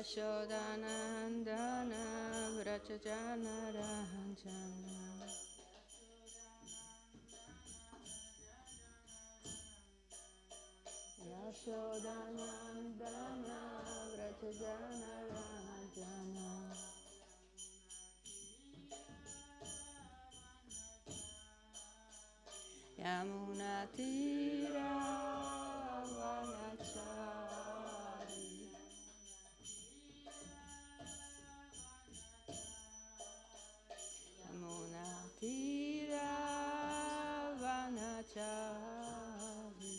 Yashodanandana Vrachajana Ranjana Yashodanandana Vrachajana Ranjana Yamunatira Vanachari Yamunatira Vanachari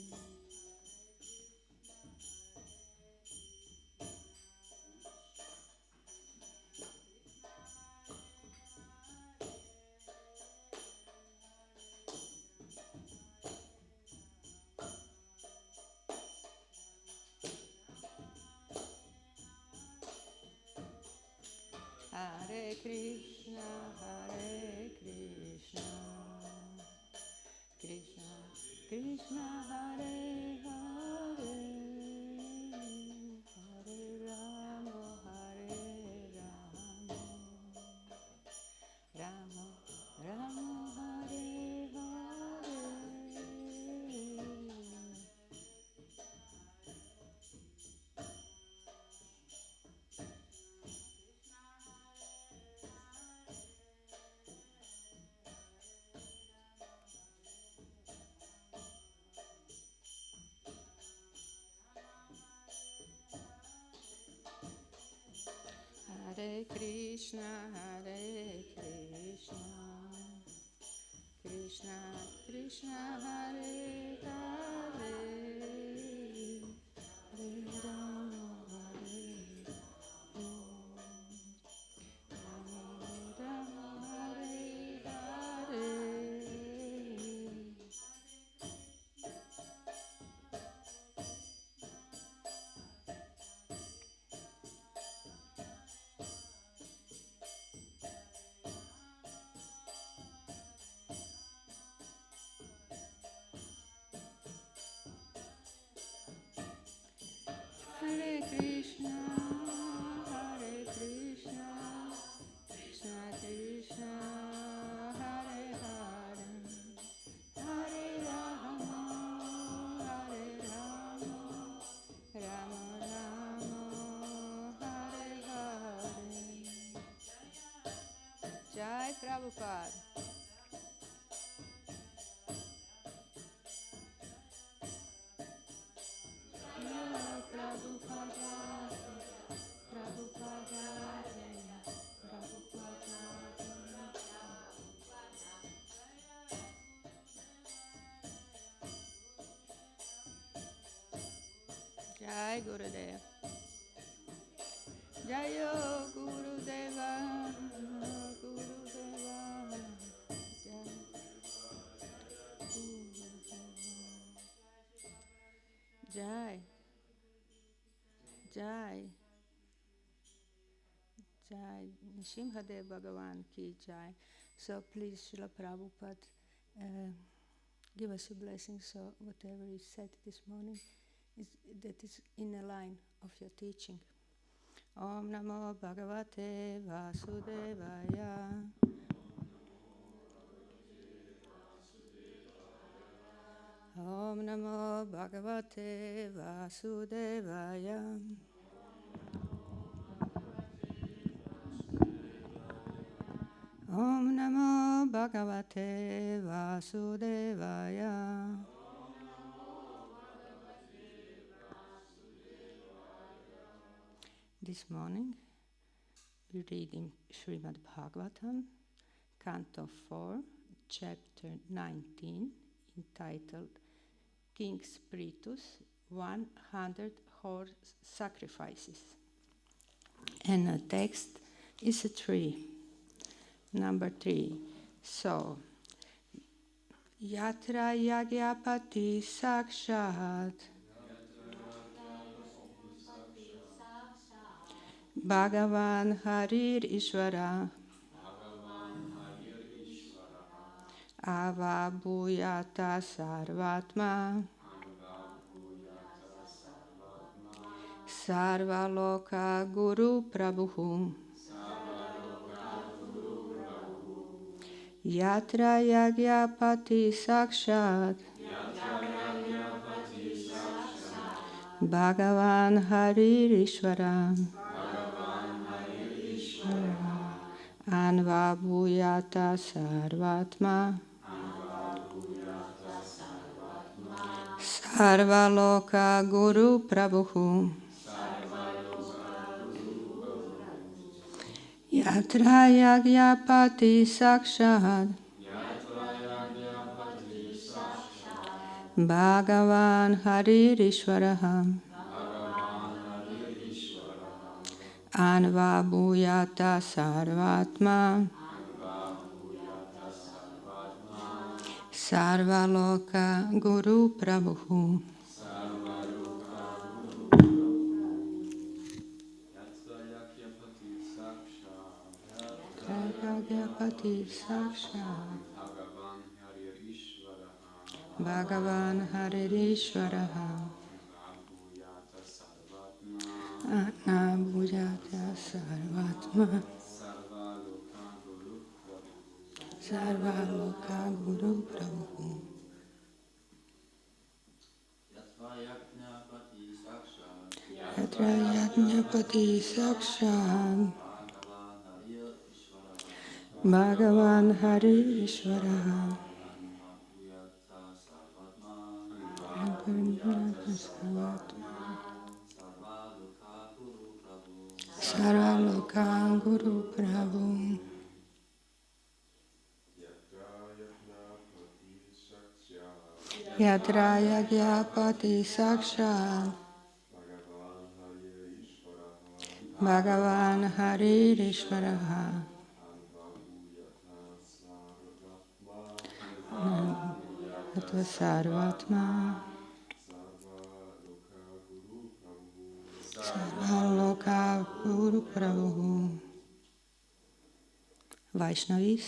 Hare Krishna, Krishna Krishna, Hare Hare, Hare Rama, Rama Rama, Hare Hare. Hare Krishna, Krishna Krishna, Hare Hare, Hare Rama, Rama Hare Hare. Hare Krishna, Krishna Krishna, Hare Hare, Hare Rama, Rama Rama, Hare Hare. Jai Prabhupada. Jai Gurudev. Jayo Gurudeva, Gurudeva. Jai. Jai. Jai. Simhadev Bhagavan ki Jai. So please, Srila Prabhupada, give us a blessing so whatever is said this morning that is in a line of your teaching. Om Namo Bhagavate Vasudevaya. Om Namo Bhagavate Vasudevaya. Om Namo Bhagavate Vasudevaya. This morning we read in Srimad Bhagavatam, Canto 4, Chapter 19, entitled King Spiritus, 100 Horse Sacrifices. And the text is a 3. Number 3. So, Yatra Yagyapati Sakshat Bhagavan Harir Ishvara Ava Bhuyata Sarvatma Sarvaloka Guru Prabhu. Yatra Yagyapati Sakshat. Bhagavan Haririshvara. Anva Bhuyata Sarvatma. Sarvaloka Guru Prabhu. Yatra Yagyapati Sakshat. Bhagavan Haririshvara. Anva Bhuyata Sarvatma. Sarvaloka Guru Prabhu. Yagyapati Sakshat. Bhagavan Haririshvara. Anva Bhuyata Sarvatma. Sarvaloka Guru Prabhu. Yatra Yajnapati Sakshat. Bhagavan Haririshvara. Sarvaloka Guru Prabhu. Yatra Yagyapati Sakshat. Bhagavan Haririshvara. Atva Sarvatma. Sarvaloka Guru Prabhu. Vaishnavis.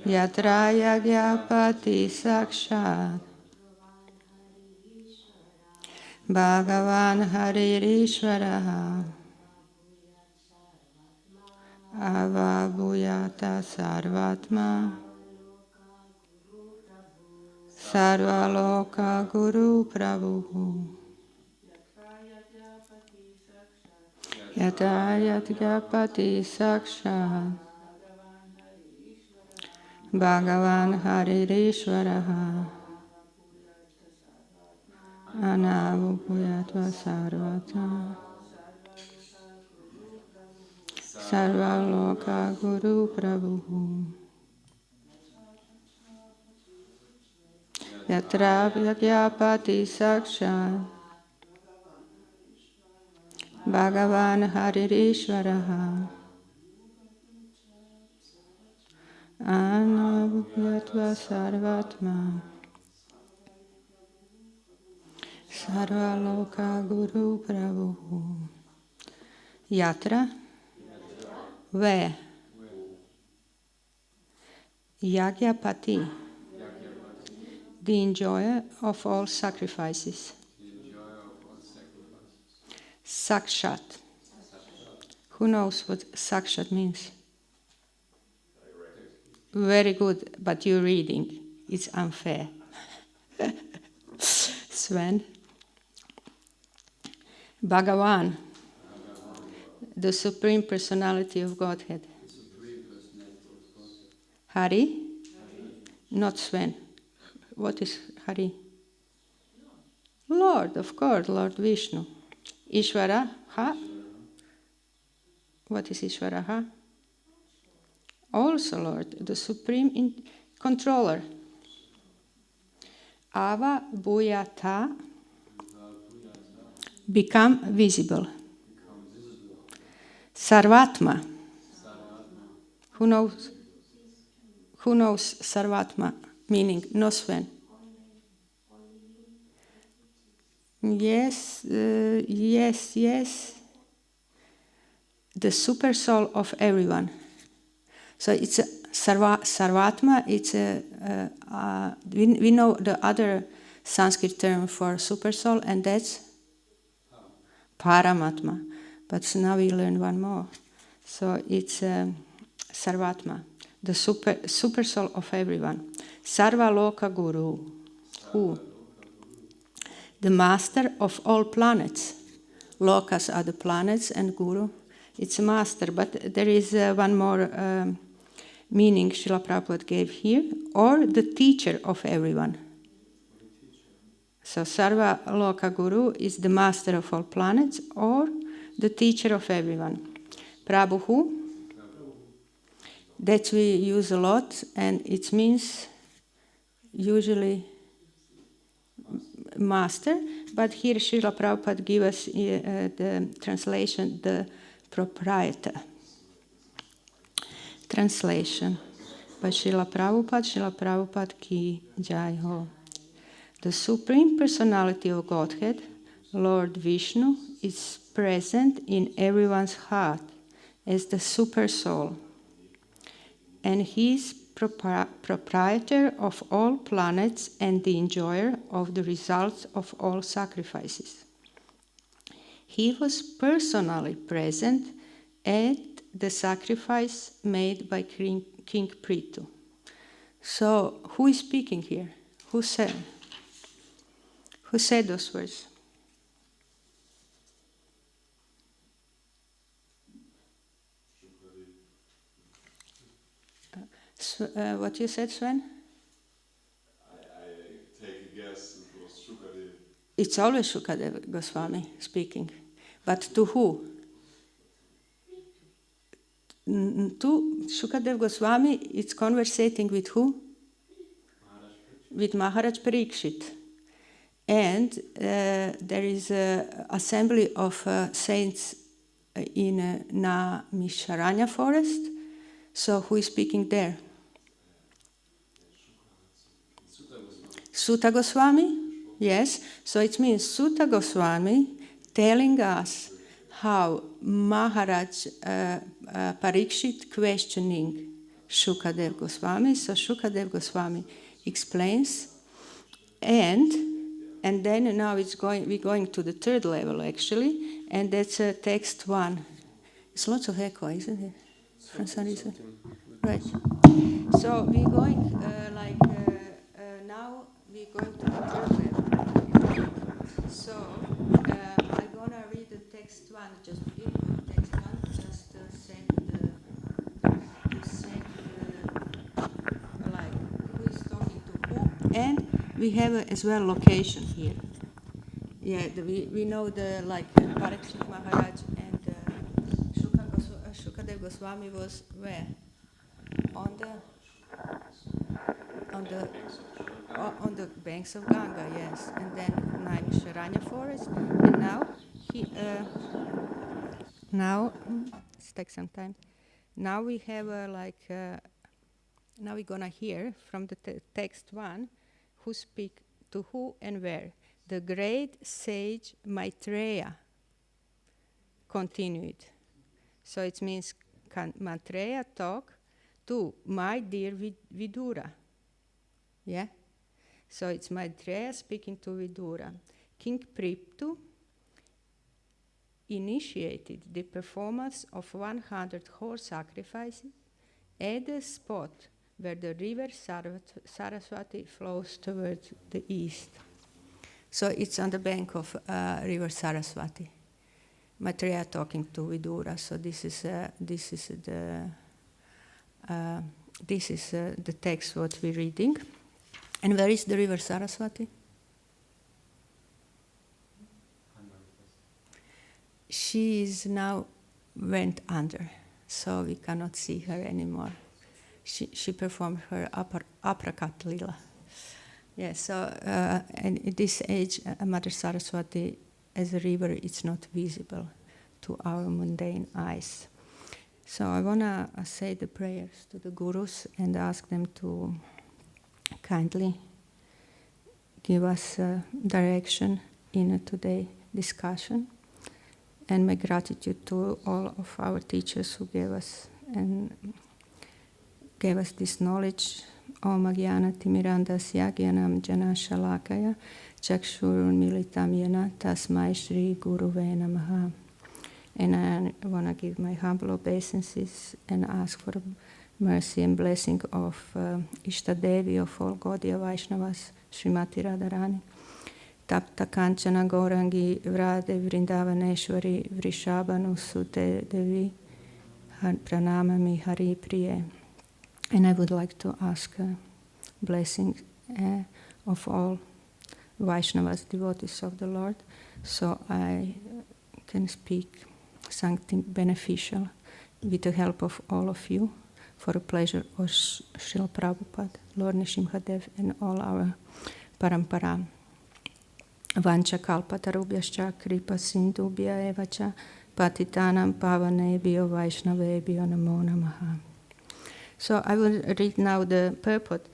Yatra Yagyapati Sakshat. Bhagavan Haririshvara. Ava Bhuyata Sarvatma. Sarvaloka Guru Prabhu. Yatra Yagyapati Sakshat. Bhagavan Haririshvara. Anavubhuyatva sarvatma. Sarvaloka Guru Prabhu. Yatra Yagyapati Sakshat. Bhagavan Haririshvara. Anavubhyatva sarvatma. Sarvaloka Guru Prabhu. Yatra. Where? Yagyapati. The enjoyer of all sacrifices. Sakshat. Who knows what sakshat means? Very good, but you're reading. It's unfair. Sven. Bhagavan, the Supreme Personality of Godhead. Hari? Not Sven. What is Hari? Lord, of course, Lord Vishnu. Ishvara, ha? What is Ishvara, ha? Also Lord, the Supreme Controller. Ava Bhuyata, become visible. Sarvatma. Who knows Sarvatma meaning? No Sven. Yes. The super soul of everyone. So it's a Sarvatma. It's a we know the other Sanskrit term for super soul, and that's Paramatma. But now we learn one more. So it's Sarvatma, the super soul of everyone. Sarva Loka Guru. Who? The master of all planets. Lokas are the planets, and Guru, it's a master. But there is one more meaning Srila Prabhupada gave here, or the teacher of everyone. So Sarva Loka Guru is the master of all planets, or the teacher of everyone. Prabhu who? That we use a lot, and it means usually master, but here Srila Prabhupada gives us the translation, the proprietor. Translation by Srila Prabhupada ki jai ho. The Supreme Personality of Godhead, Lord Vishnu, is present in everyone's heart as the super soul, and he is proprietor of all planets and the enjoyer of the results of all sacrifices. He was personally present at the sacrifice made by King Prithu. So, who is speaking here? Who said those words? What you said, Sven? I take a guess it was Shukadev. It's always Shukadev Goswami speaking. But to who? To Shukadev Goswami, it's conversating with who? With Maharaj Parikshit. And there is an assembly of saints in Naimisharanya forest. So who is speaking there? Sutta Goswami? Yes. So it means Sutta Goswami telling us how Maharaj Parikshit questioning Shukadev Goswami. So Shukadev Goswami explains, and then now we're going to the third level actually, and that's text 1. It's lots of echo, isn't it? For some reason. Right. So we're going now we're going to the third level. So I'm gonna read the text 1, just begin with text 1, just who is talking to who, and we have as well location here. Yeah, we know the Parikshit Maharaj and Shukadev Goswami was where? On the banks of Ganga, yes, and then Naimisharanya forest, and now it takes some time. Now we have now we're gonna hear from the text 1 who speak to who and where. The great sage Maitreya continued. So it means Maitreya talk to my dear Vidura. Yeah? So it's Maitreya speaking to Vidura. King Prithu initiated the performance of 100 horse sacrifices at the spot where the river Saraswati flows towards the east. So it's on the bank of river Saraswati. Maitreya talking to Vidura. So this is the text what we're reading. And where is the river Saraswati? She is now went under, so we cannot see her anymore. She performed her aprakat lila. Yeah, so and at this age, Mother Saraswati as a river, it's not visible to our mundane eyes. So I want to say the prayers to the gurus and ask them to kindly give us direction in today's discussion, and my gratitude to all of our teachers who gave us this knowledge Homa Yajna timirandasya gyanam jana shalakaya chakshurun militam yena tasmai Shri Guruve namaha. And I want to give my humble obeisances and ask for mercy and blessing of Ishtadevi, of all Gaudiya Vaishnavas, Srimati Radharani, Tapta Kanchana Gaurangi Vrade Vrindavaneshwari Vrishabhanu Sute Devi Pranamami Hari Priye. And I would like to ask a blessing of all Vaishnavas, devotees of the Lord, so I can speak something beneficial with the help of all of you for the pleasure of Srila Prabhupada, Lord Nrsimhadev, and all our parampara. Vancha kalpatarubhyascha kripa sindhubhya evacha patitanam pavanebhyo vaishnavebhyo namo namaha. So I will read now the purport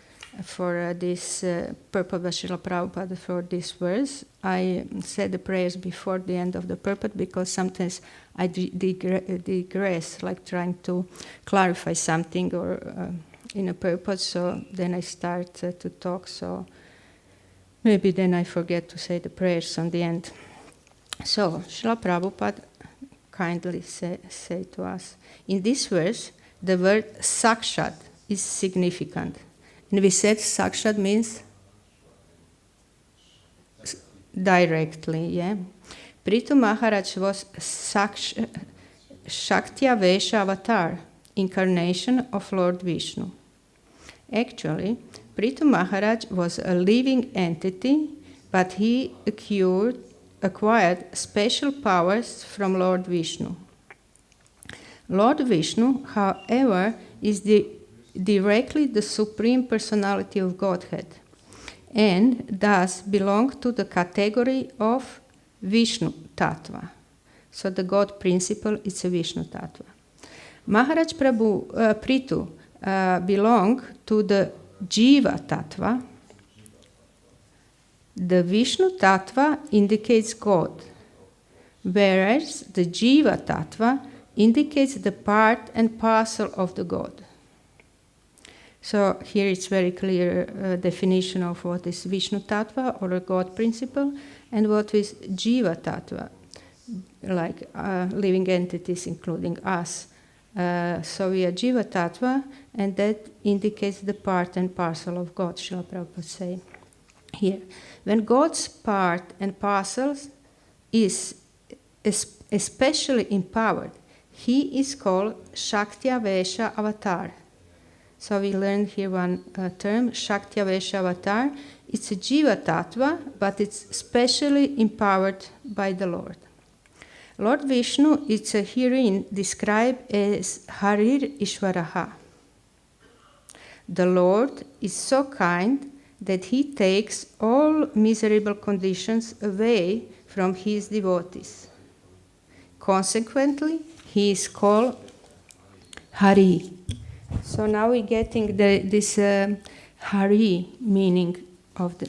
for this purport of Srila Prabhupada for this verse. I said the prayers before the end of the purport because sometimes I digress, like trying to clarify something or in a purport, so then I start to talk, so maybe then I forget to say the prayers on the end. So Srila Prabhupada kindly say to us, in this verse, the word sakshat is significant. And we said sakshat means directly, yeah. Prithu Maharaj was Shaktya-vesha avatar, incarnation of Lord Vishnu. Actually, Prithu Maharaj was a living entity, but he acquired special powers from Lord Vishnu. Lord Vishnu, however, is directly the Supreme Personality of Godhead, and thus belong to the category of Vishnu Tattva. So the God principle is a Vishnu Tattva. Maharaj Prithu belong to the Jiva Tattva. The Vishnu Tattva indicates God, whereas the Jiva Tattva indicates the part and parcel of the God. So here it's very clear definition of what is Vishnu Tattva or a God principle and what is Jiva Tattva, like living entities including us. So we are Jiva Tattva, and that indicates the part and parcel of God, Srila Prabhupada say here. When God's part and parcels is especially empowered, he is called Shaktya-vesha avatar. So we learned here one term, Shaktya-vesha avatar. It's a Jiva Tattva, but it's specially empowered by the Lord. Lord Vishnu is herein described as Harir Ishvaraha. The Lord is so kind that he takes all miserable conditions away from his devotees. Consequently, he is called Hari. So now we're getting this Hari meaning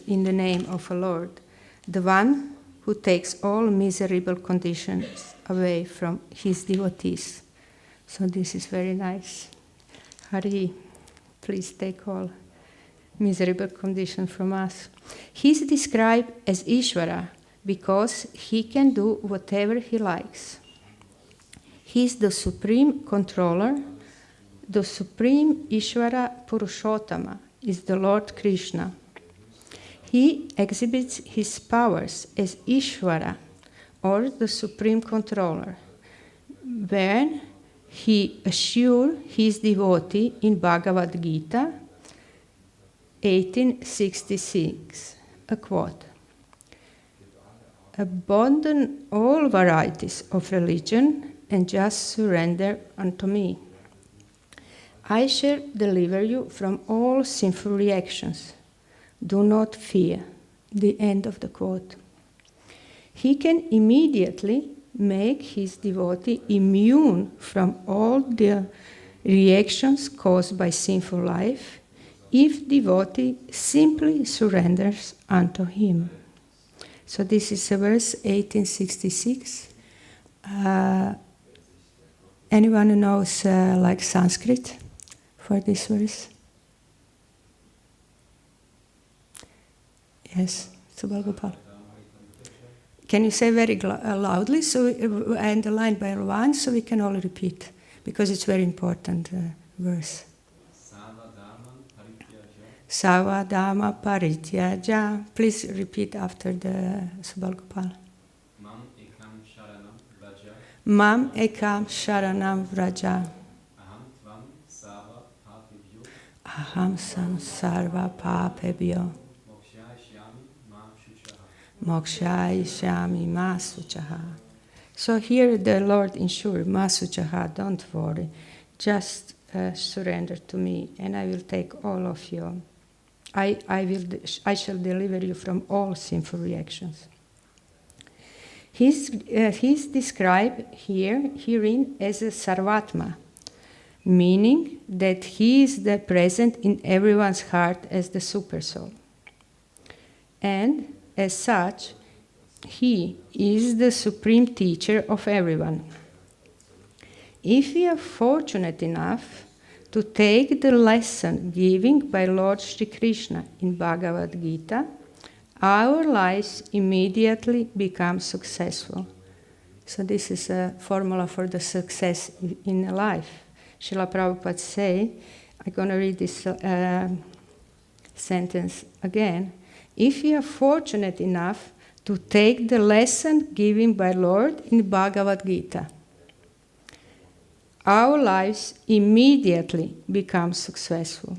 in the name of a Lord, the one who takes all miserable conditions away from his devotees. So this is very nice. Hari, please take all miserable conditions from us. He's described as Ishvara because he can do whatever he likes. He's the supreme controller. The supreme Ishvara Purushottama is the Lord Krishna. He exhibits his powers as Ishvara, or the supreme controller, when he assures his devotee in Bhagavad Gita 1866, a quote, "Abandon all varieties of religion and just surrender unto me. I shall deliver you from all sinful reactions. Do not fear." The end of the quote. He can immediately make his devotee immune from all the reactions caused by sinful life if devotee simply surrenders unto him. So this is a verse 1866. Anyone who knows like Sanskrit for this verse? Yes, Subal Gopal. Can you say very loudly and line by line so we can all repeat? Because it's very important verse. Savadama Parityaja. Please repeat after the Subal Gopal. Mam ekam sharanam vraja. Aham sam sarva papebhyo. Mokshai shami masuchaha. So here the Lord ensures, masuchaha, don't worry. Just surrender to me and I will take all of you. I shall deliver you from all sinful reactions. He's described herein as a sarvatma, meaning that he is the present in everyone's heart as the supersoul. And as such, he is the supreme teacher of everyone. If we are fortunate enough to take the lesson given by Lord Sri Krishna in Bhagavad Gita, our lives immediately become successful. So this is a formula for the success in life. Srila Prabhupada say, I'm going to read this sentence again. If we are fortunate enough to take the lesson given by Lord in Bhagavad Gita, our lives immediately become successful.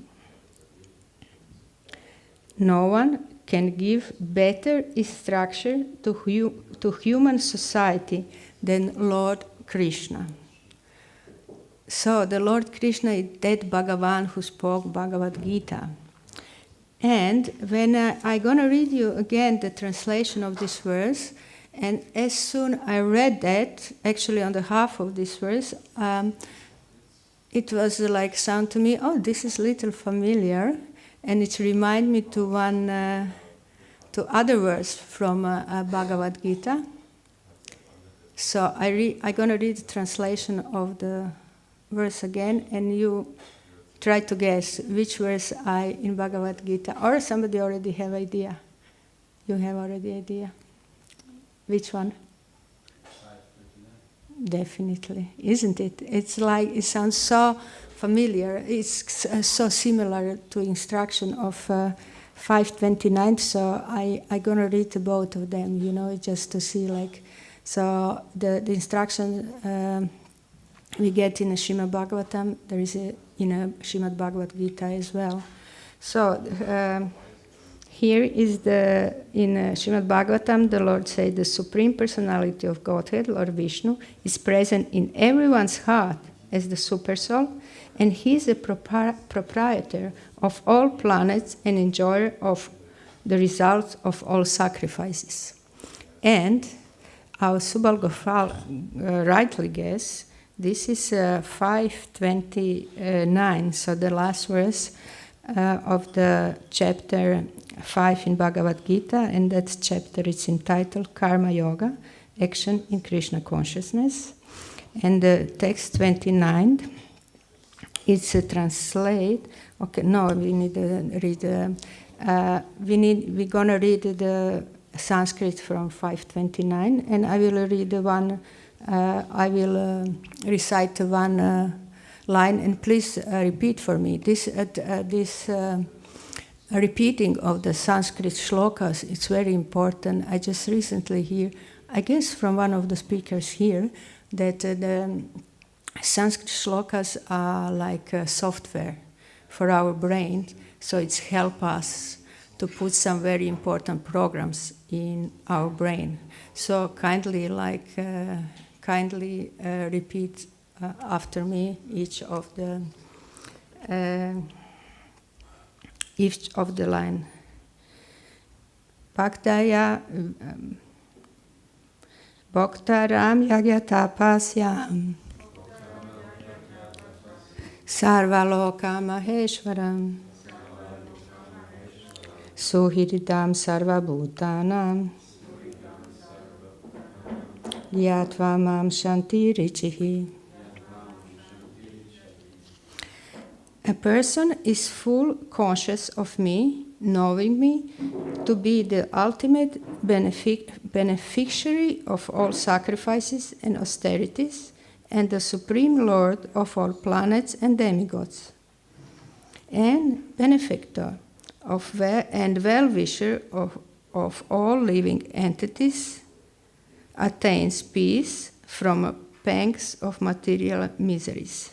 No one can give better instruction to human society than Lord Krishna. So the Lord Krishna is that Bhagavan who spoke Bhagavad Gita. And when I'm going to read you again the translation of this verse, and as soon I read that, actually on the half of this verse, it was like sound to me, oh, this is a little familiar, and it reminded me to other verse from Bhagavad Gita. So I'm going to read the translation of the verse again, and you try to guess which verse in Bhagavad Gita, or somebody already have idea. You have already idea. Which one? Definitely, isn't it? It's like, it sounds so familiar. It's so similar to instruction of 529. So I'm gonna read both of them. Just to see like, so the instruction we get in the Srimad Bhagavatam. There is in a Srimad Bhagavad Gita as well. So. Here is in Srimad Bhagavatam, the Lord said, the Supreme Personality of Godhead, Lord Vishnu, is present in everyone's heart as the Supersoul, and he is the proprietor of all planets and enjoyer of the results of all sacrifices. And our Subal Gopal rightly guessed, this is 529, so the last verse of the chapter 5 in Bhagavad Gita, and that chapter is entitled Karma Yoga, Action in Krishna Consciousness. And the text 29, it's translate. Okay, no, we need to read. We're gonna read the Sanskrit from 529, and I will read the one. I will recite one line, and please repeat for me. This repeating of the Sanskrit shlokas, it's very important. I just recently hear, I guess from one of the speakers here, that the Sanskrit shlokas are like software for our brain, so it's help us to put some very important programs in our brain. So kindly repeat after me each of the line. Bhaktaya Bhaktaram Yagyatapasyam Sarvaloka Maheshwaram Suhiridam Sarvabhutanam Yatva Mam Shanti Richihi. A person is full conscious of me knowing me to be the ultimate beneficiary of all sacrifices and austerities, and the supreme lord of all planets and demigods, and benefactor of and well-wisher of all living entities, attains peace from pangs of material miseries.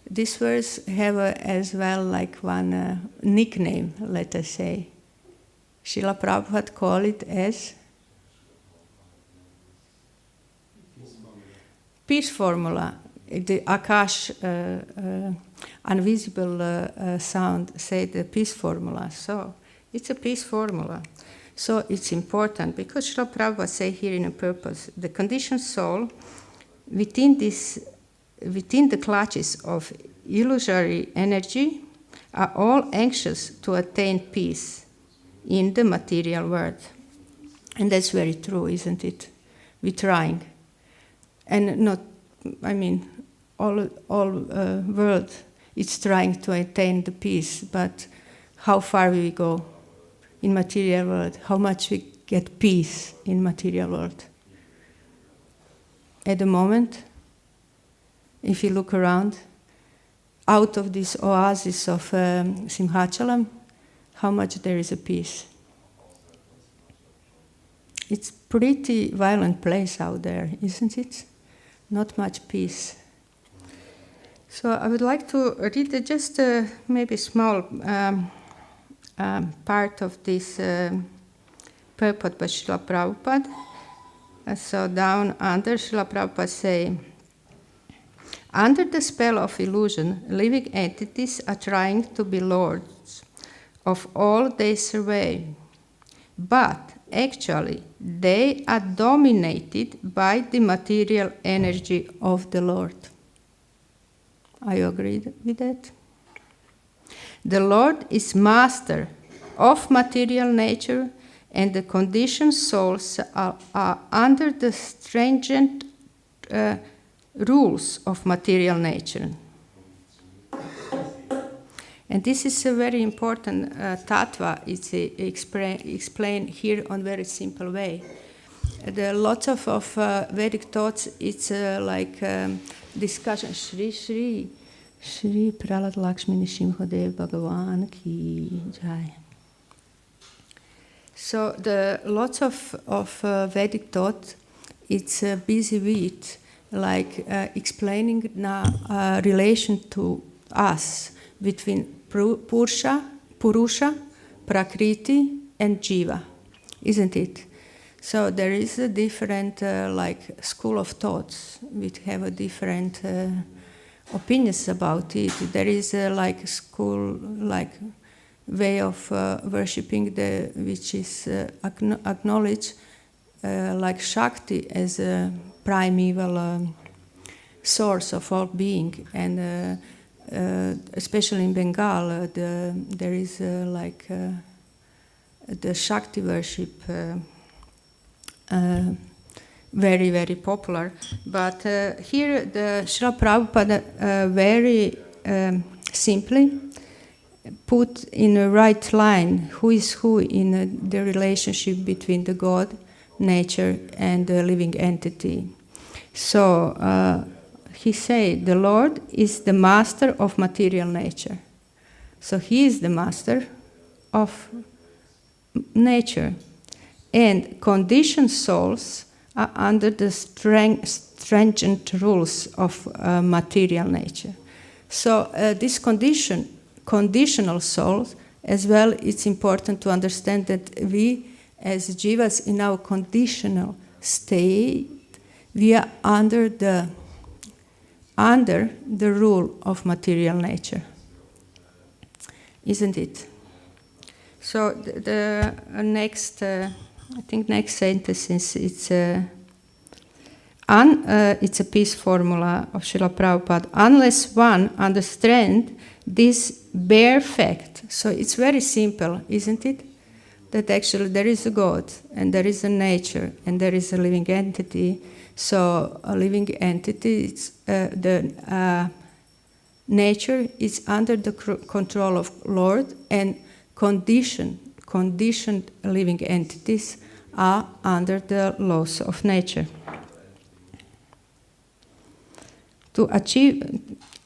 This verse have as well like one nickname, let us say. Srila Prabhupada called it as peace formula. The Akash, invisible sound, said the peace formula. So it's a peace formula. So it's important because Srila Prabhupada say here in a purpose, the conditioned soul within the clutches of illusory energy are all anxious to attain peace in the material world. And that's very true, isn't it? We're trying. And not, I mean, all world is trying to attain the peace, but how far we go in material world, how much we get peace in material world. At the moment, if you look around, out of this oasis of Simhachalam, how much there is a peace. It's pretty violent place out there, isn't it? Not much peace. So I would like to read just maybe small part of this purport by Srila Prabhupada. So down under, Srila Prabhupada say, under the spell of illusion, living entities are trying to be lords of all they survey. But actually, they are dominated by the material energy of the Lord. Are you agreed with that? The Lord is master of material nature, and the conditioned souls are under the stringent rules of material nature. And this is a very important tattva. It's explained here on a very simple way. There are lots of Vedic thoughts. It's like discussion. Shri Prahlad Lakshmi Nrsimhadev Bhagavan ki jai. So the lots of Vedic thought, it's busy with like explaining now relation to us between Purusha, Prakriti, and Jiva, isn't it? So there is a different like school of thoughts which have a different opinions about it. There is like school like way of worshipping which is acknowledged like Shakti as a primeval source of all being, and especially in Bengal, there is like the Shakti worship very, very popular. But here the Srila Prabhupada very simply put in a right line who is who in the relationship between the God, nature, and the living entity. So he said the Lord is the master of material nature. So he is the master of nature. And conditioned souls are under the stringent rules of material nature. So this conditional souls, as well, it's important to understand that we, as jivas in our conditional state, we are under the rule of material nature, isn't it? So the next, I think next sentence is it's a peace formula of Srila Prabhupada. Unless one understands this bare fact, so it's very simple, isn't it? That actually there is a God, and there is a nature, and there is a living entity. So a living entity, the nature is under the control of Lord, and conditioned living entities are under the laws of nature. To achieve,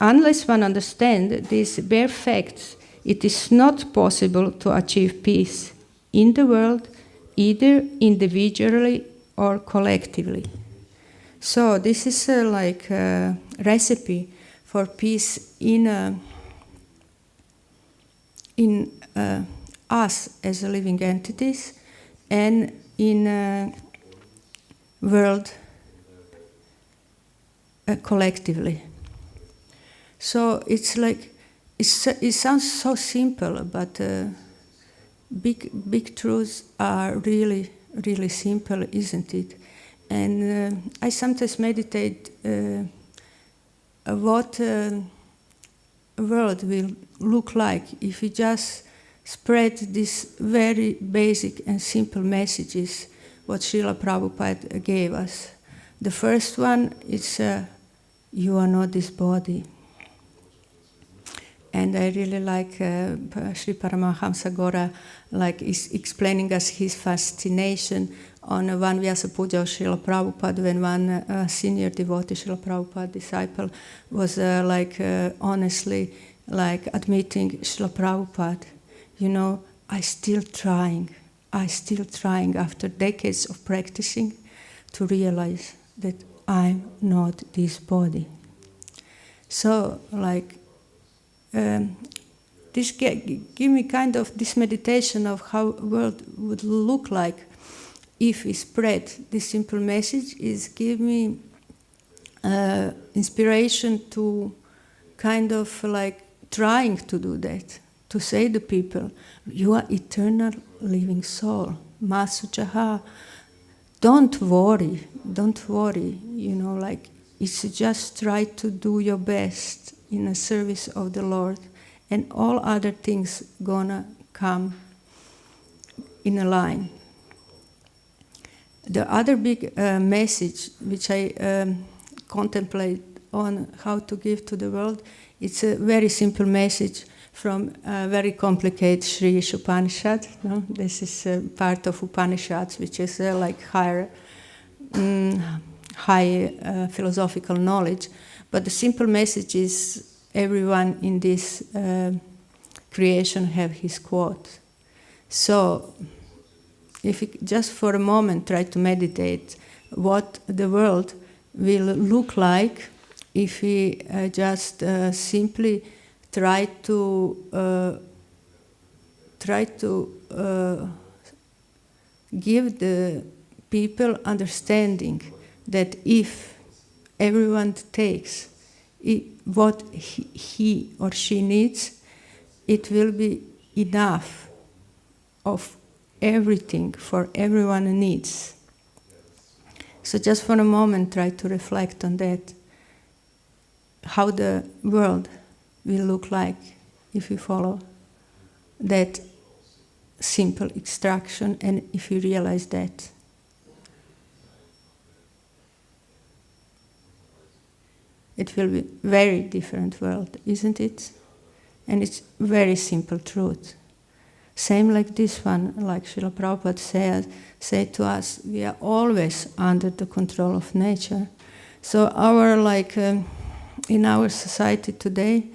unless one understands these bare facts, it is not possible to achieve peace in the world, either individually or collectively. So this is like a recipe for peace in us as living entities and in world collectively. So it's like, it sounds so simple, but big truths are really, really simple, isn't it? And I sometimes meditate what a world will look like if we just spread these very basic and simple messages what Srila Prabhupada gave us. The first one is, you are not this body. And I really like Sri Paramahamsa Gora, like is explaining us his fascination on one Vyasa Puja of Srila Prabhupada, when one senior devotee, Srila Prabhupada disciple, was honestly like admitting, Srila Prabhupada, you know, I still trying after decades of practicing to realize that I'm not this body. So like, this give me kind of this meditation of how the world would look like if we spread this simple message. Is give me inspiration to kind of like trying to do that, to say to people, you are eternal living soul, Masujaha, don't worry, you know, like it's just try to do your best in the service of the Lord, and all other things gonna come in a line. The other big message which I contemplate on how to give to the world, it's a very simple message from a very complicated Sri Upanishad. No? This is part of Upanishads, which is like high philosophical knowledge. But the simple message is everyone in this creation have his quote. So if we just for a moment try to meditate what the world will look like if we just simply try to give the people understanding that if everyone takes what he or she needs, it will be enough of everything for everyone needs. So just for a moment try to reflect on that, how the world will look like if we follow that simple instruction, and if you realize that. It will be a very different world, isn't it? And it's very simple truth. Same like this one, like Srila Prabhupada said to us, we are always under the control of nature. So our in our society today,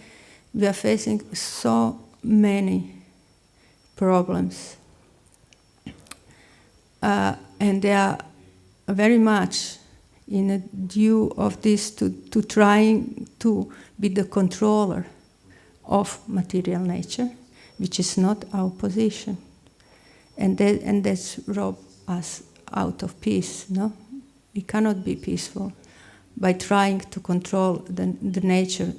we are facing so many problems. And they are very much in a due of this to trying to be the controller of material nature, which is not our position. And that's rob us out of peace, no? We cannot be peaceful by trying to control the nature,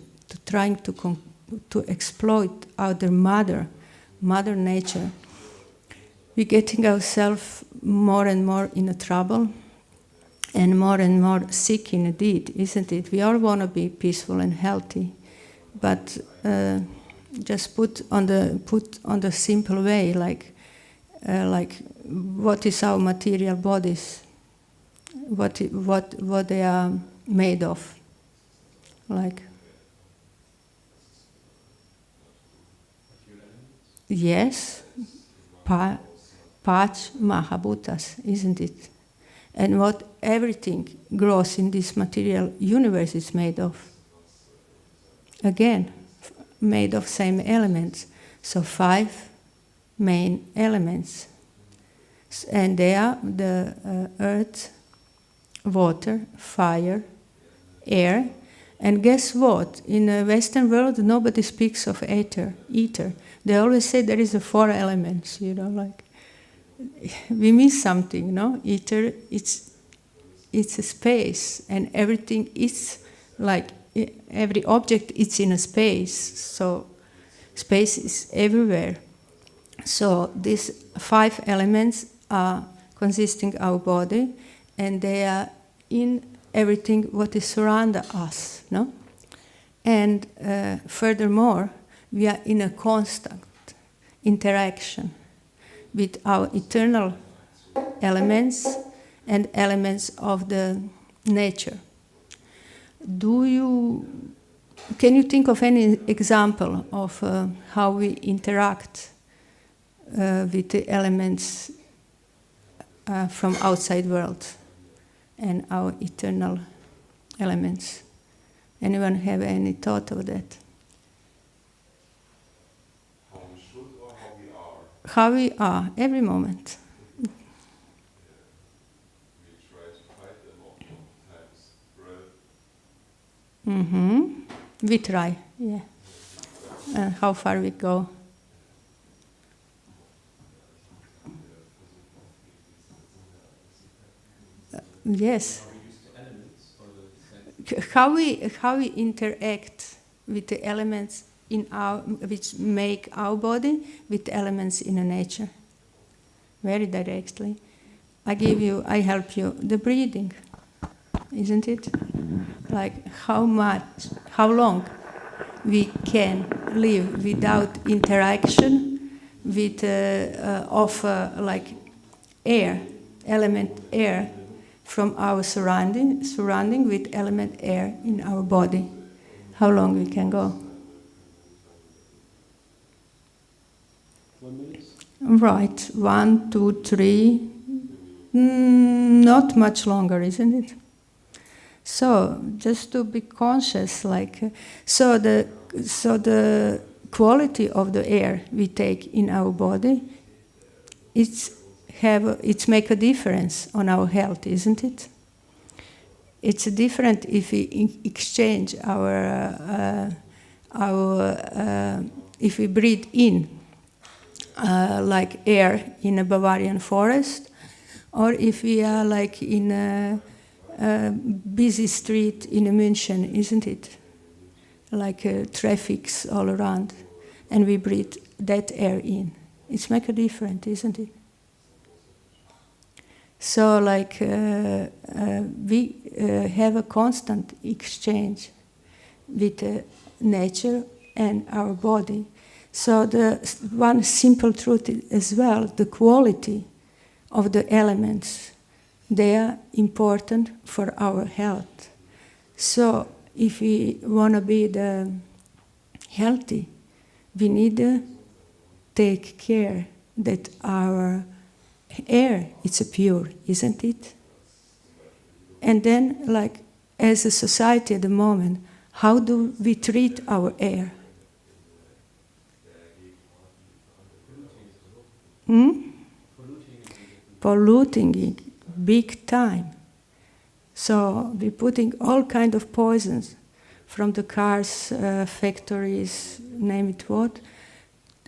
trying to exploit our mother nature. We're getting ourselves more and more in a trouble and more sick indeed, isn't it? We all want to be peaceful and healthy, but just put on the simple way, like what is our material bodies, what they are made of, like Yes, Pach Mahabhutas, isn't it? And what everything grows in this material universe is made of. Again, made of same elements. So 5 main elements. And they are the earth, water, fire, air. And guess what? In the Western world, nobody speaks of ether. They always say there is 4 elements, like we miss something, no? Ether, it's a space, and everything is like every object is in a space. So space is everywhere. So these 5 elements are consisting our body, and they are in everything what is surrounding us, no? And furthermore, we are in a constant interaction with our eternal elements and elements of the nature. Can you think of any example of how we interact with the elements from outside world and our eternal elements? Anyone have any thought of that? How we should or how we are? How we are, every moment. We try to fight them oftentimes. We try, yeah. How far we go. Yes. How we interact with the elements in which make our body with the elements in the nature. Very directly. I help you, the breathing, isn't it? Like how long we can live without interaction with like air, element air from our surrounding with element air in our body. How long we can go? 1 minute? Right, 1, 2, 3. Not much longer, isn't it? So just to be conscious, like so the quality of the air we take in our body, it's make a difference on our health, isn't it? It's different if we exchange if we breathe in like air in a Bavarian forest, or if we are like in a busy street in München, isn't it? Like traffic's all around, and we breathe that air in. It's make a difference, isn't it? So like we have a constant exchange with nature and our body. So the one simple truth as well, the quality of the elements, they are important for our health. So if we want to be healthy, we need to take care that our air is pure, isn't it? And then, like, as a society at the moment, how do we treat our air? Polluting it, big time. So we're putting all kind of poisons from the cars, factories, name it what,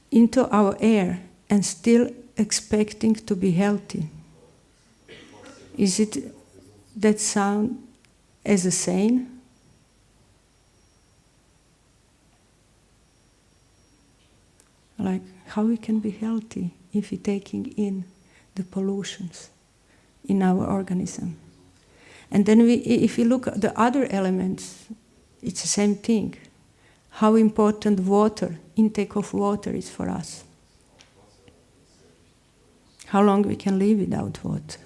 into our air, and still expecting to be healthy. Is it that sound as a sane? Like how we can be healthy if we're taking in the pollutions in our organism. And then if you look at the other elements, it's the same thing. How important water, intake of water is for us. How long we can live without water?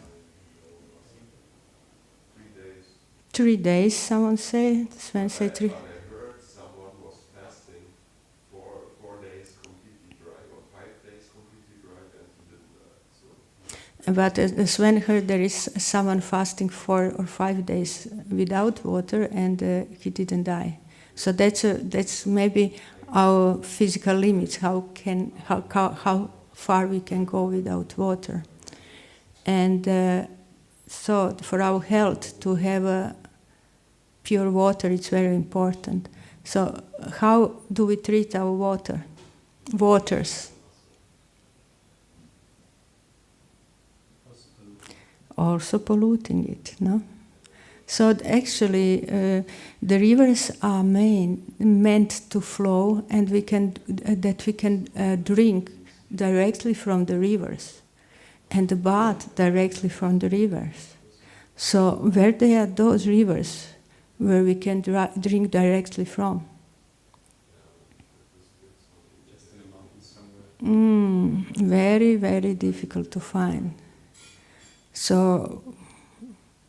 3 days, someone say. Sven say 3. I heard someone was fasting 4 days completely dry, or 5 But as Sven heard, there is someone fasting 4 or 5 days without water, and he didn't die. So that's maybe our physical limits. How far we can go without water, and so for our health to have pure water, it's very important. So how do we treat our waters? Also polluting it, no? So actually, the rivers are meant to flow, and we can drink directly from the rivers, and bath directly from the rivers. So where there are those rivers where we can drink directly from? Very, very difficult to find. So,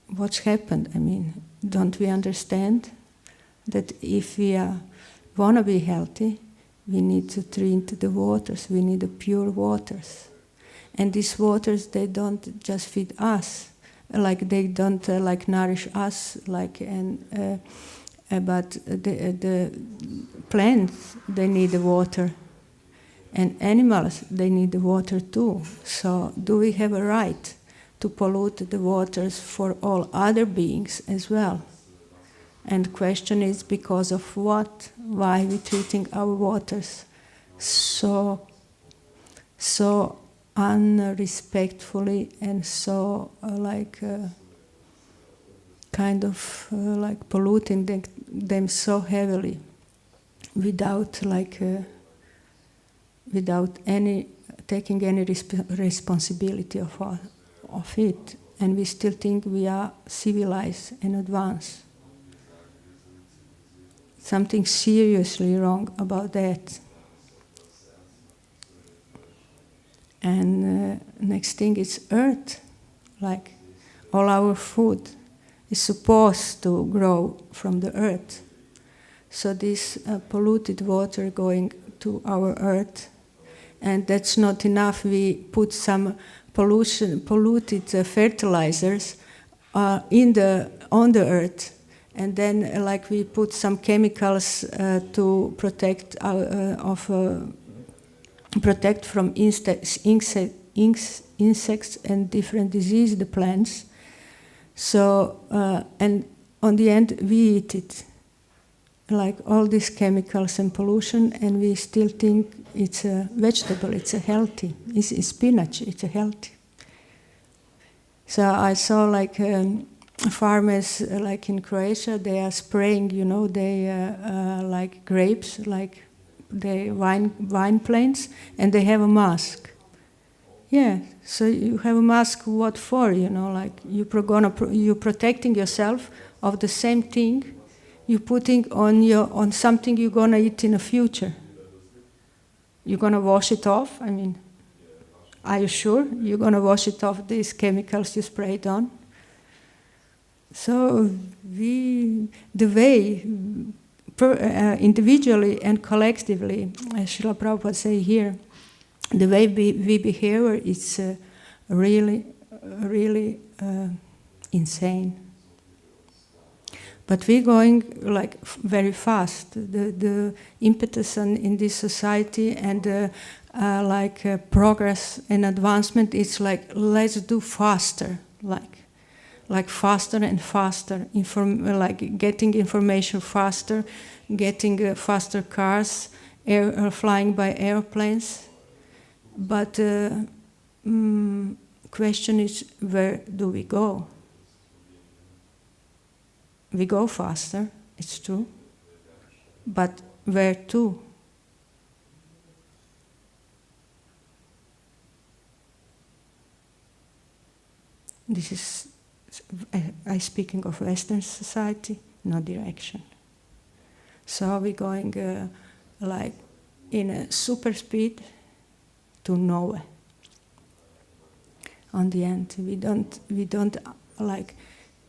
what's happened? I mean, don't we understand that if we want to be healthy, we need to drink the waters, we need the pure waters. And these waters, they don't just feed us, like they don't nourish us, but the plants, they need the water. And animals, they need the water too. So, do we have a right to pollute the waters for all other beings as well? And the question is, because of what? Why are we treating our waters so unrespectfully and so polluting them so heavily without any taking any responsibility of it, and we still think we are civilized and advanced. Something seriously wrong about that. And next thing is earth. Like all our food is supposed to grow from the earth. So this polluted water going to our earth, and that's not enough. We put some polluted fertilizers on the earth, and then we put some chemicals to protect protect from insects and different diseases, the plants. So and on the end we eat it, like all these chemicals and pollution, and we still think it's a vegetable, it's a healthy, it's spinach, it's a healthy. So I saw farmers in Croatia, they are spraying, they like grapes, like the wine plants, and they have a mask. Yeah, so you have a mask, what for? You're protecting yourself of the same thing you're putting on something you're gonna eat in the future. You're gonna wash it off. I mean, are you sure you're gonna wash it off, these chemicals you sprayed on? So the way individually and collectively, as Srila Prabhupada say here, the way we behave is really insane. But we're going very fast. The impetus in this society and progress and advancement, it's let's do faster, like faster and faster, getting information faster, getting faster cars, flying by airplanes. But question is, where do we go? We go faster, it's true, but where to? This is, I speaking of Western society, no direction. So we're going in a super speed to nowhere. On the end, we don't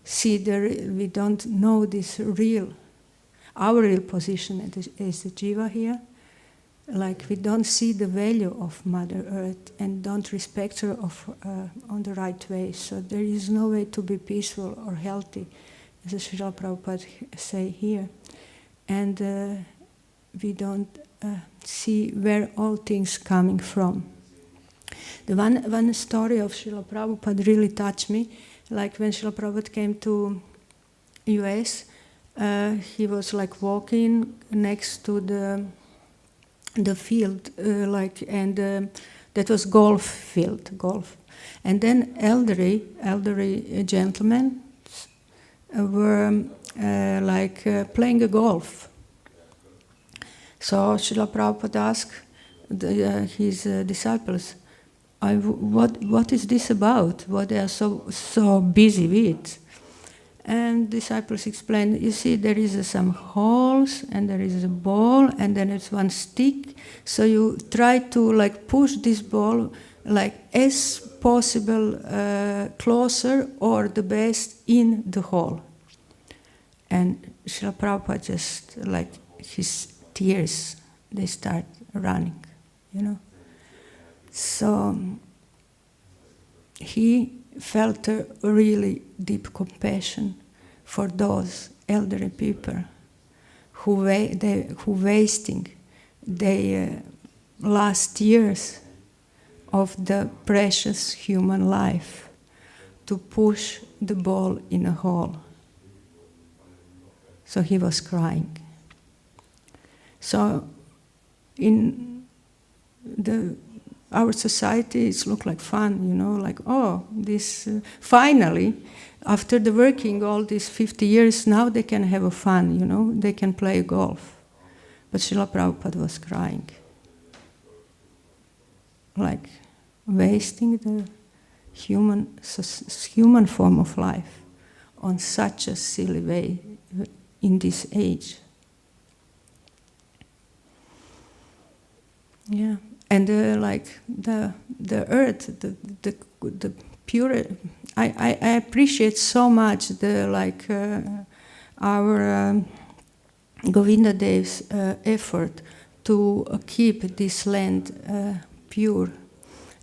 see we don't know this our real position as a jiva here, like we don't see the value of Mother Earth and don't respect her on the right way. So there is no way to be peaceful or healthy, as Srila Prabhupada say here. And we don't see where all things coming from. The one story of Srila Prabhupada really touched me. Like when Srila Prabhupada came to US, he was like walking next to the field, that was golf field, golf. And then elderly gentlemen were playing a golf. So Srila Prabhupada asked his disciples, what is this about? What they are so busy with? And disciples explained, you see, there is some holes, and there is a ball, and then it's one stick. So you try to push this ball as possible closer or the best in the hole. And Srila Prabhupada just his tears, they start running, So he felt a really deep compassion for those elderly people who wasting their last years of the precious human life to push the ball in a hole. So he was crying. So in our society, it looks like fun, this finally, after the working all these 50 years, now they can have a fun, they can play golf. But Srila Prabhupada was crying, wasting the human form of life on such a silly way in this age. Yeah. And the earth, the pure. I appreciate so much our Govinda Dev's effort to keep this land pure,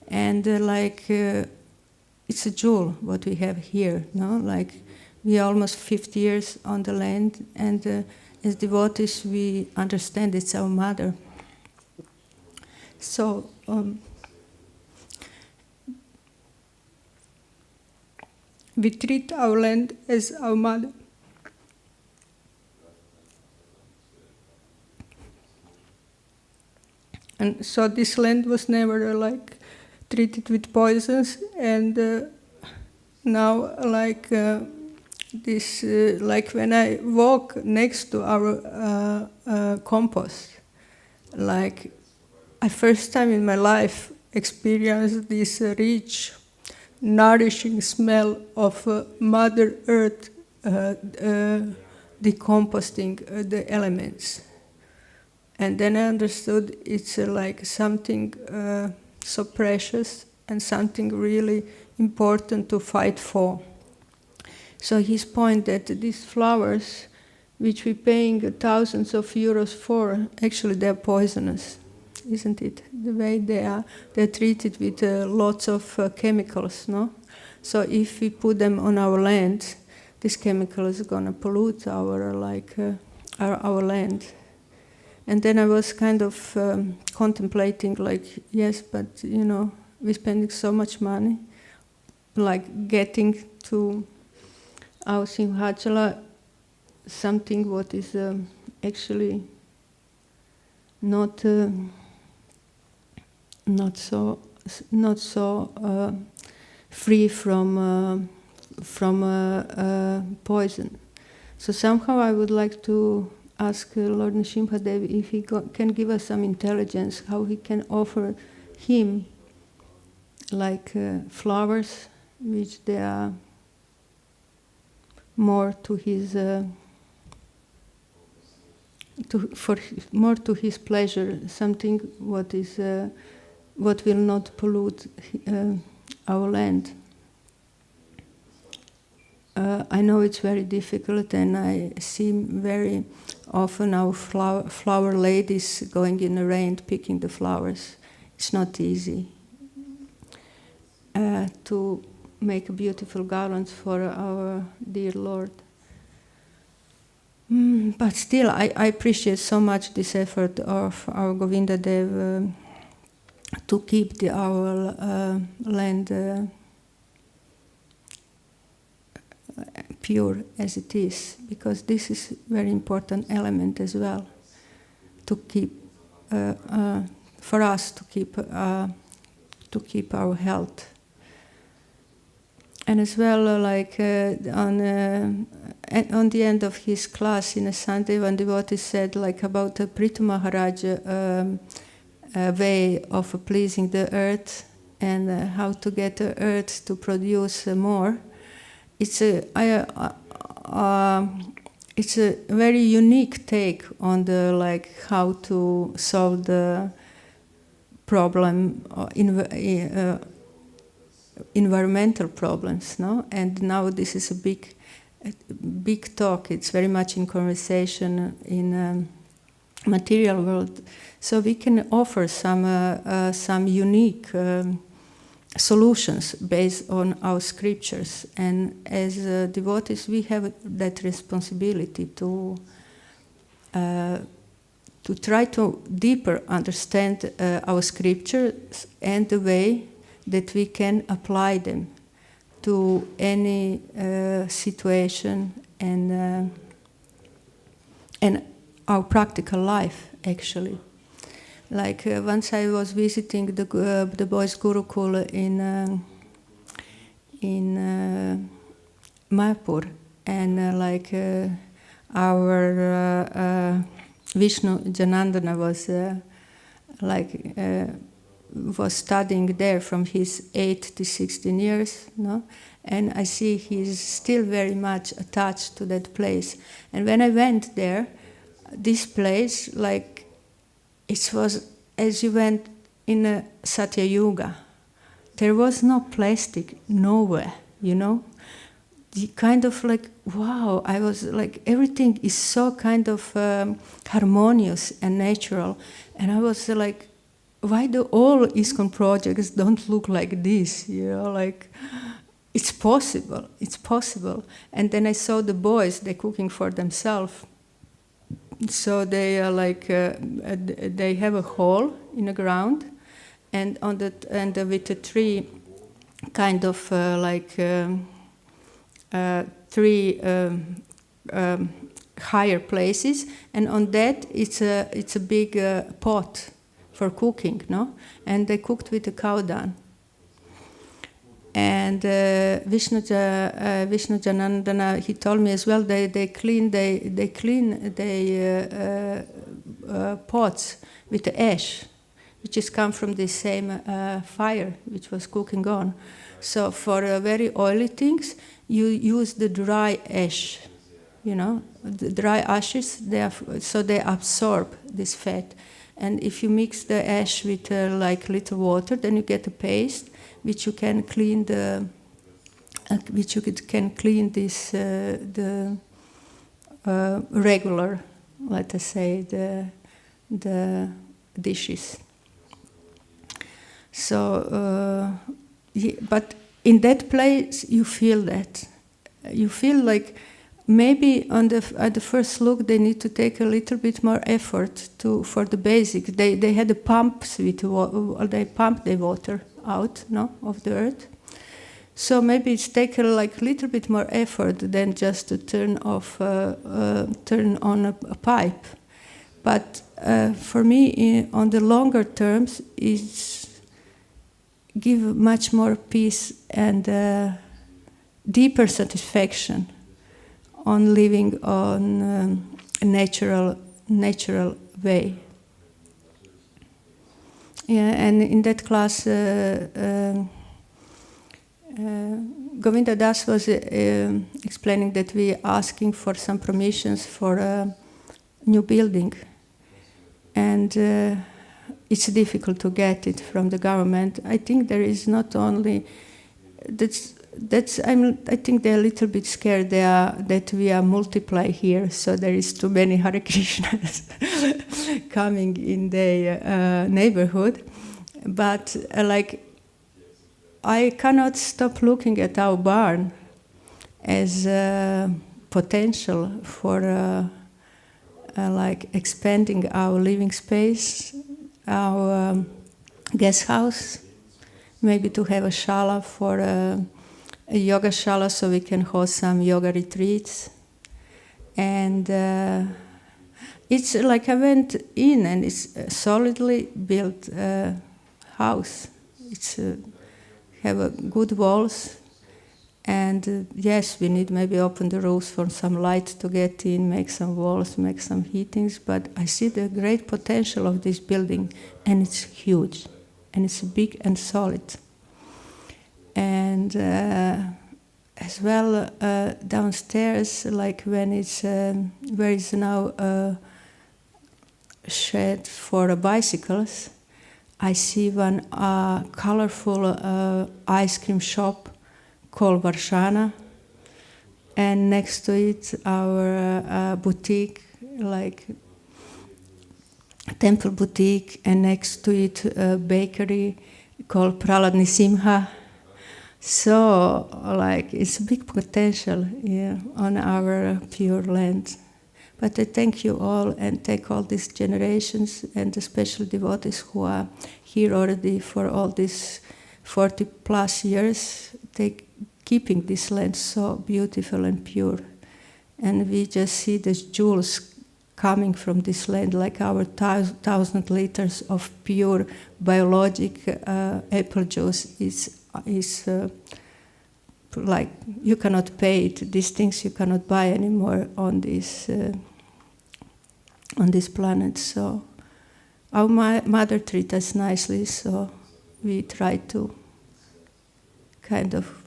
and it's a jewel what we have here. No, we are almost 50 years on the land, and as devotees we understand it's our mother. So we treat our land as our mother. And so this land was never treated with poisons, and now this when I walk next to our compost, I first time in my life experienced this rich, nourishing smell of Mother Earth decomposting the elements. And then I understood it's something so precious and something really important to fight for. So his point that these flowers, which we're paying thousands of euros for, actually they're poisonous. Isn't it? The way they're treated with lots of chemicals, no? So if we put them on our land, this chemical is gonna pollute our land. And then I was kind of contemplating, yes, but we're spending so much money, getting to our Simhachalam something what is actually not so free from poison. So somehow I would like to ask Lord Nrsimhadev if he can give us some intelligence, how he can offer him flowers which they are more to his more to his pleasure, something what will not pollute our land. I know it's very difficult, and I see very often our flower ladies going in the rain picking the flowers. It's not easy to make beautiful garlands for our dear Lord. But still, I appreciate so much this effort of our Govinda Dev to keep our land pure as it is, because this is a very important element as well to keep for us to keep our health. And as well, on the end of his class in a Sunday, one devotee said about the Prithu Maharaj way of pleasing the earth and how to get the earth to produce more. It's a very unique take on the how to solve the problem environmental problems, no? And now this is a big talk. It's very much in conversation in material world. So we can offer some unique solutions based on our scriptures. And as devotees, we have that responsibility to try to deeper understand our scriptures and the way that we can apply them to any situation and our practical life, actually. Once I was visiting the boys' Gurukul in Mayapur, and our Vishnu Janandana was studying there from his 8 to 16 years, no? And I see he's still very much attached to that place. And when I went there, this place, it was as you went in a Satya Yuga. There was no plastic nowhere, you know? The kind of wow, I was everything is so kind of harmonious and natural. And I was why do all ISKCON projects don't look like this? You know, it's possible, it's possible. And then I saw the boys, they're cooking for themselves. So they are they have a hole in the ground, and on that, and with the three kind of three higher places, and on that it's a big pot for cooking, no? And they cooked with the cow dung. And Vishnu Janandana, he told me as well, they clean pots with the ash, which has come from the same fire which was cooking on. So for very oily things, you use the dry ash, you know, the dry ashes. So they absorb this fat. And if you mix the ash with little water, then you get a paste, which you can clean this the regular, let us say, the dishes. So, but in that place you feel that. You feel maybe at the first look they need to take a little bit more effort for the basics. They had the pumps they pump the water out, no, of the earth. So maybe it's taken a little bit more effort than just to turn on a pipe. But for me, on the longer terms, it's give much more peace and deeper satisfaction on living on a natural way. Yeah, and in that class, Govinda Das was explaining that we are asking for some permissions for a new building, and it's difficult to get it from the government. I think there is not only that's I think they're a little bit scared that we are multiply here, so there is too many Hare Krishnas coming in their neighborhood. But I cannot stop looking at our barn as potential for expanding our living space, our guest house, maybe to have a shala for a yoga shala so we can host some yoga retreats. And it's like I went in and it's a solidly built house. It's have good walls. And yes, we need maybe open the roofs for some light to get in, make some walls, make some heatings. But I see the great potential of this building, and it's huge, and it's big and solid. And as well downstairs, like when it's where is now a shed for bicycles, I see one colorful ice cream shop called Varshana, and next to it our boutique, like temple boutique, and next to it a bakery called Pralad Nisimha. So it's a big potential on our pure land. But I thank you all and thank all these generations and the special devotees who are here already for all these 40 plus years, keeping this land so beautiful and pure. And we just see these jewels coming from this land, like our 1,000 liters of pure biologic apple juice is like you cannot pay it. These things you cannot buy anymore on this planet. So our mother treats us nicely, so we try to kind of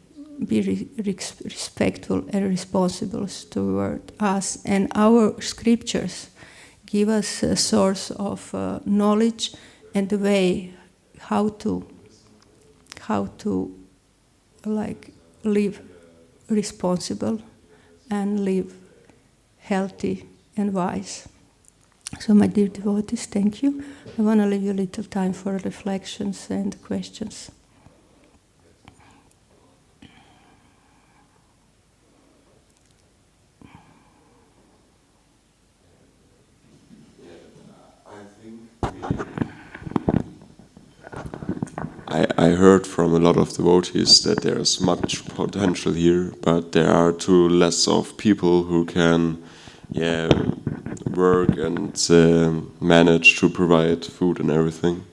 be respectful and responsible toward us. And our scriptures give us a source of knowledge and the way how to live responsible and live healthy and wise. So my dear devotees, thank you. I want to leave you a little time for reflections and questions. I heard from a lot of devotees that there's much potential here, but there are too less of people who can work and manage to provide food and everything.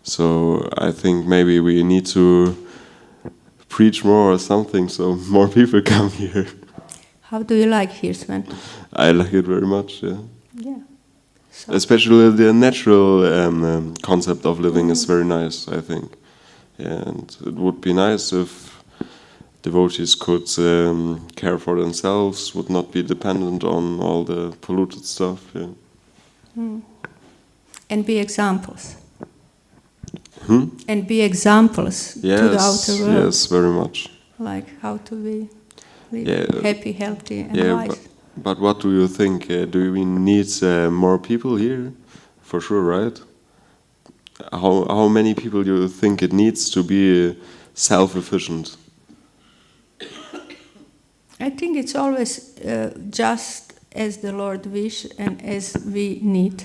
So I think maybe we need to preach more or something so more people come here. How do you like here, Sven? I like it very much, yeah. Yeah. So Especially the natural concept of living is very nice, I think. And it would be nice if devotees could care for themselves, would not be dependent on all the polluted stuff. Yeah. And be examples. And be examples to the outer world. Yes, very much. Like how to live happy, healthy, and wise. But what do you think? Do we need more people here? For sure, right? How many people do you think it needs to be self-efficient? I think it's always just as the Lord wish and as we need.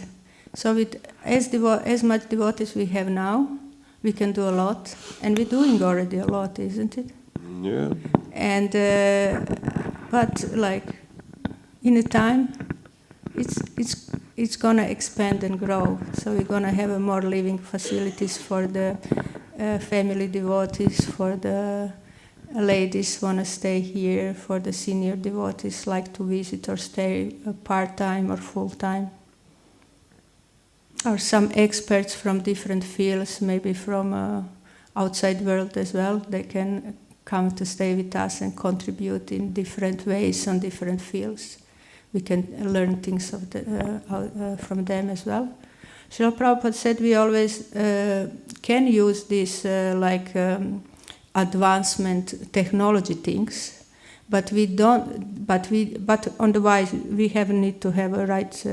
So with as much devotees we have now, we can do a lot, and we're doing already a lot, isn't it? Yeah. And but like in a time, it's gonna expand and grow. So we're gonna have more living facilities for the family devotees, for the ladies wanna stay here, for the senior devotees like to visit or stay part-time or full-time. Or some experts from different fields, maybe from outside world as well, they can come to stay with us and contribute in different ways on different fields. We can learn things from them as well. Srila Prabhupada said we always can use this advancement technology things, but we don't. But on the wise, we have need to have a right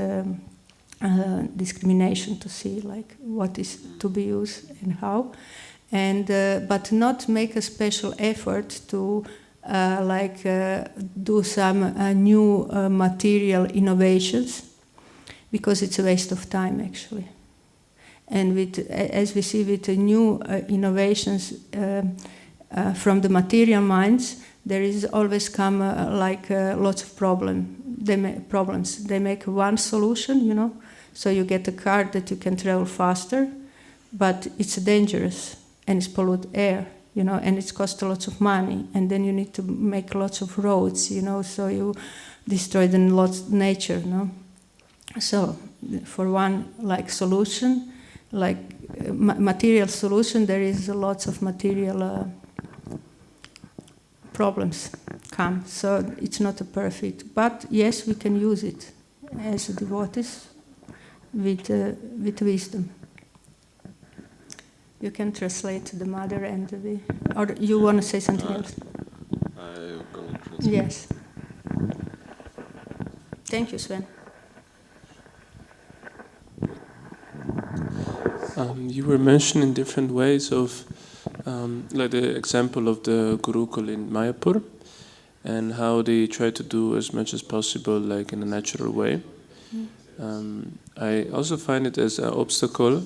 discrimination to see like what is to be used and how, and but not make a special effort to do some new material innovations, because it's a waste of time actually. And as we see with the new innovations from the material minds, there is always come lots of problems. They make one solution, so you get a car that you can travel faster, but it's dangerous and it's pollute air, and it costs lots of money, and then you need to make lots of roads, so you destroy the lots of nature, So for one solution, material solution, there is lots of material problems come. So it's not a perfect, but yes, we can use it as devotees with wisdom. You can translate the mother and or you want to say something else? I'm going to translate. Yes. Thank you, Sven. You were mentioning different ways of, like the example of the Gurukul in Mayapur, and how they try to do as much as possible, like in a natural way. I also find it as an obstacle.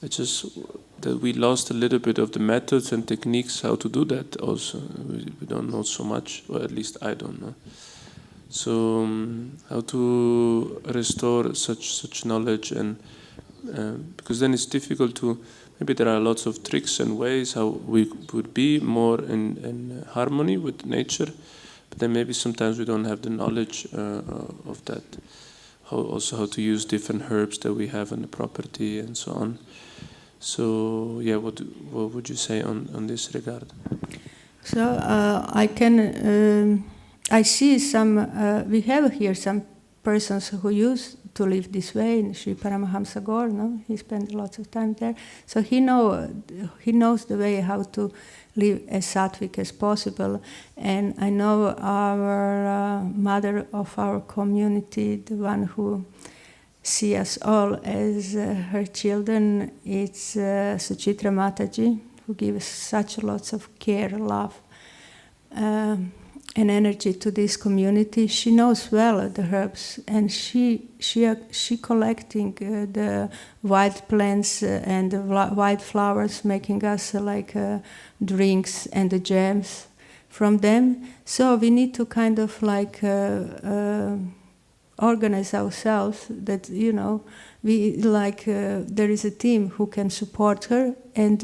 It's just that we lost a little bit of the methods and techniques how to do that. Also, we don't know so much, or at least I don't know. So, how to restore such knowledge, and because then it's difficult to. Maybe there are lots of tricks and ways how we would be more in harmony with nature, but then maybe sometimes we don't have the knowledge of that. How to use different herbs that we have in the property and so on. So yeah, what would you say on this regard? So I see some. We have here some persons who used to live this way. In Sri Paramahamsa Gaur, he spent lots of time there. So he knows the way how to live as sattvic as possible. And I know our mother of our community, the one who see us all as her children, it's Suchitra Mataji, who gives such lots of care, love, and energy to this community. She knows well the herbs, and she collecting the wild plants and the wild flowers, making us drinks and the jams from them. So we need to kind of organize ourselves that we there is a team who can support her, and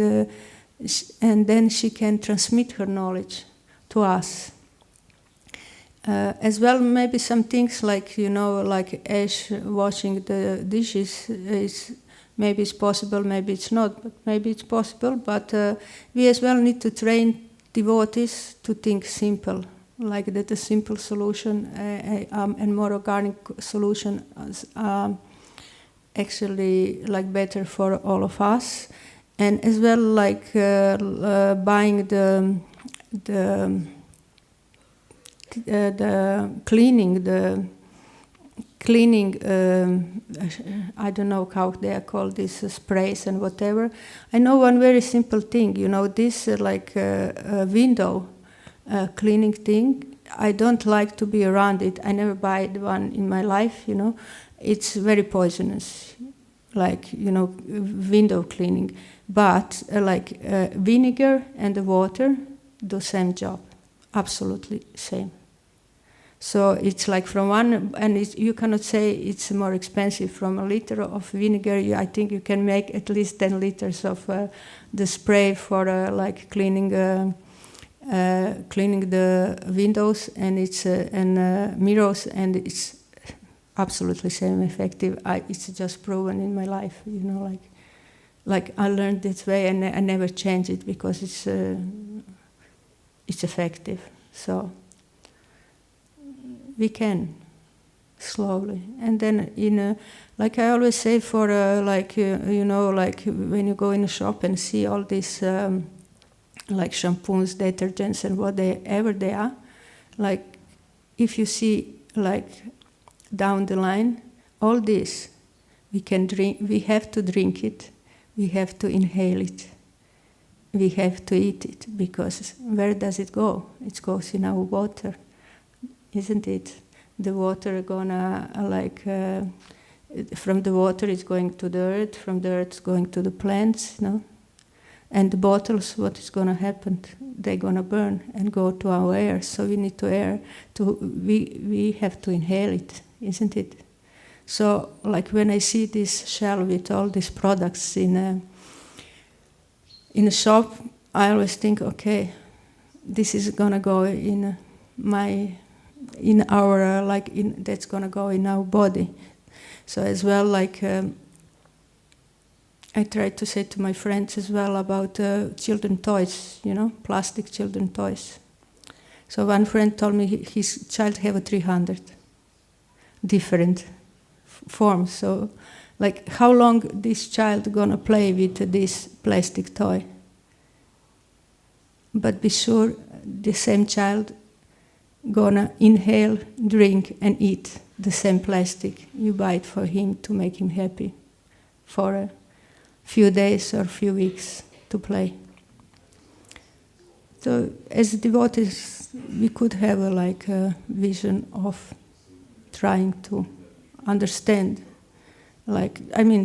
then she can transmit her knowledge to us. As well, maybe some things like Ash washing the dishes maybe it's possible, maybe it's not, but maybe it's possible. But we as well need to train devotees to think simple, like that a simple solution and more organic solution is actually better for all of us. And as well, buying the cleaning, I don't know how they are called, these sprays and whatever. I know one very simple thing, this window cleaning thing. I don't like to be around it. I never buy one in my life, It's very poisonous, window cleaning. But vinegar and the water do same job, absolutely same. So it's from one, and you cannot say it's more expensive. From a liter of vinegar, I think you can make at least 10 liters of the spray for cleaning the windows and mirrors, and it's absolutely same effective. It's just proven in my life, I learned this way, and I never change it because it's effective. So we can slowly, and then I always say for when you go in a shop and see all these like shampoos, detergents, and whatever they are. Like if you see, like down the line, all this we can drink. We have to drink it. We have to inhale it. We have to eat it, because where does it go? It goes in our water, isn't it? The water gonna from the water it's going to the earth, from the earth it's going to the plants, no? And the bottles, what is gonna happen? They're gonna burn and go to our air. So we need we have to inhale it, isn't it? So like when I see this shell with all these products in a shop, I always think, okay, this is gonna go that's gonna go in our body. So as well, like I try to say to my friends as well about children toys, plastic children toys. So one friend told me his child have 300 different forms. So like how long this child gonna play with this plastic toy? But be sure the same child gonna inhale, drink and eat the same plastic. You buy it for him to make him happy for a few days or few weeks to play. So as devotees, we could have a vision of trying to understand,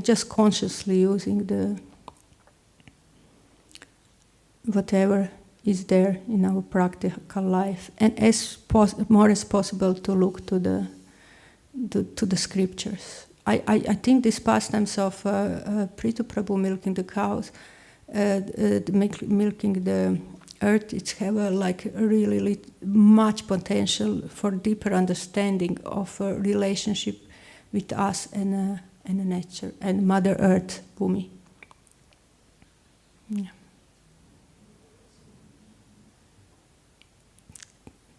just consciously using the whatever is there in our practical life, and more as possible to look to the scriptures. I think these pastimes of Prithu Prabhu milking the cows, milking the earth, it have really much potential for deeper understanding of a relationship with us and nature and Mother Earth, Bhumi. Yeah.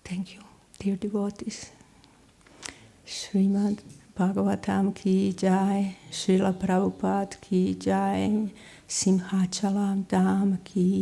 Thank you, dear devotees. Srimad Bhagavatam ki jai, Srila Prabhupada ki jai, Simhachalam Dham ki